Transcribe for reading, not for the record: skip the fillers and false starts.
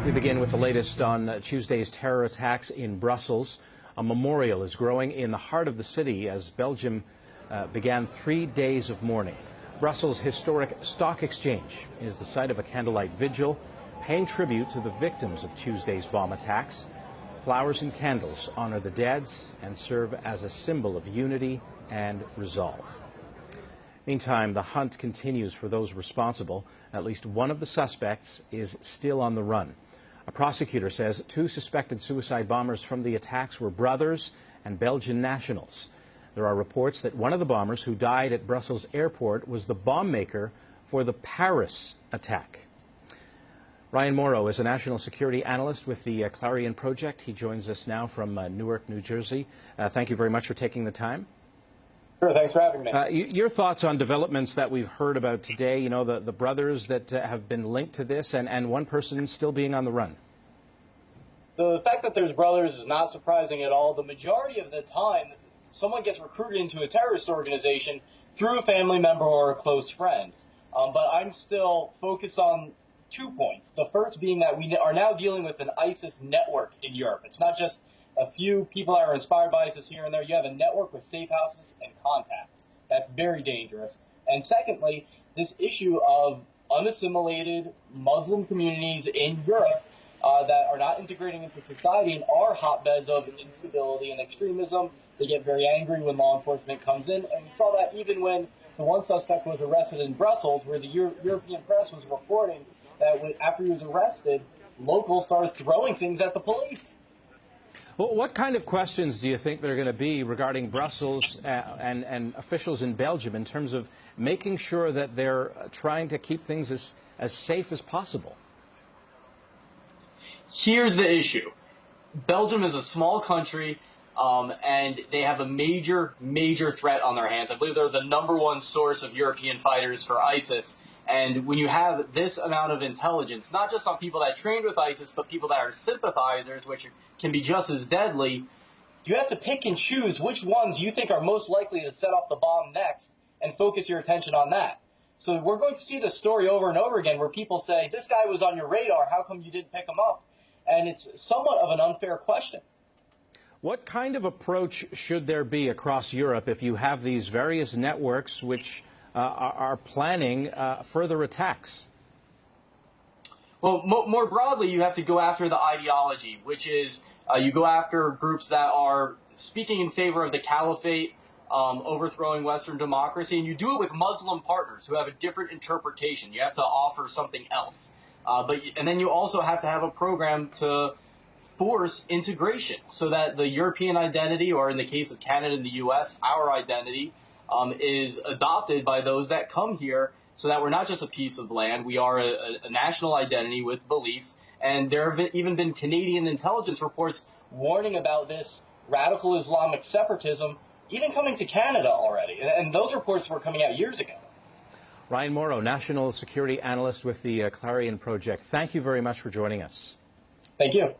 We begin with the latest on Tuesday's terror attacks in Brussels. A memorial is growing in the heart of the city as Belgium began 3 days of mourning. Brussels' historic Stock Exchange is the site of a candlelight vigil, paying tribute to the victims of Tuesday's bomb attacks. Flowers and candles honor the dead and serve as a symbol of unity and resolve. Meantime, the hunt continues for those responsible. At least one of the suspects is still on the run. A prosecutor says 2 suspected suicide bombers from the attacks were brothers and Belgian nationals. There are reports that one of the bombers who died at Brussels airport was the bomb maker for the Paris attack. Ryan Mauro is a national security analyst with the Clarion Project. He joins us now from Newark, New Jersey. Thank you very much for taking the time. Sure, thanks for having me. Your thoughts on developments that we've heard about today, you know, the brothers that have been linked to this and one person still being on the run? The fact that there's brothers is not surprising at all. The majority of the time, someone gets recruited into a terrorist organization through a family member or a close friend. But I'm still focused on 2 points. The first being that we are now dealing with an ISIS network in Europe. It's not just a few people that are inspired by ISIS here and there. You have a network with safe houses and contacts. That's very dangerous. And secondly, this issue of unassimilated Muslim communities in Europe that are not integrating into society and are hotbeds of instability and extremism. They get very angry when law enforcement comes in. And we saw that even when the one suspect was arrested in Brussels, where the European press was reporting that after he was arrested, locals started throwing things at the police. Well, what kind of questions do you think there are going to be regarding Brussels and officials in Belgium in terms of making sure that they're trying to keep things as safe as possible? Here's the issue. Belgium is a small country, and they have a major threat on their hands. I believe they're the #1 source of European fighters for ISIS. And when you have this amount of intelligence, not just on people that trained with ISIS, but people that are sympathizers, which can be just as deadly, you have to pick and choose which ones you think are most likely to set off the bomb next and focus your attention on that. So we're going to see this story over and over again where people say, this guy was on your radar, how come you didn't pick him up? And it's somewhat of an unfair question. What kind of approach should there be across Europe if you have these various networks which are planning further attacks? Well, more broadly, you have to go after the ideology, which is you go after groups that are speaking in favor of the caliphate, overthrowing Western democracy, and you do it with Muslim partners who have a different interpretation. You have to offer something else. And then you also have to have a program to force integration so that the European identity, or in the case of Canada and the U.S., our identity, is adopted by those that come here so that we're not just a piece of land. We are a national identity with beliefs. And there have even been Canadian intelligence reports warning about this radical Islamic separatism even coming to Canada already. And those reports were coming out years ago. Ryan Mauro, national security analyst with the Clarion Project. Thank you very much for joining us. Thank you.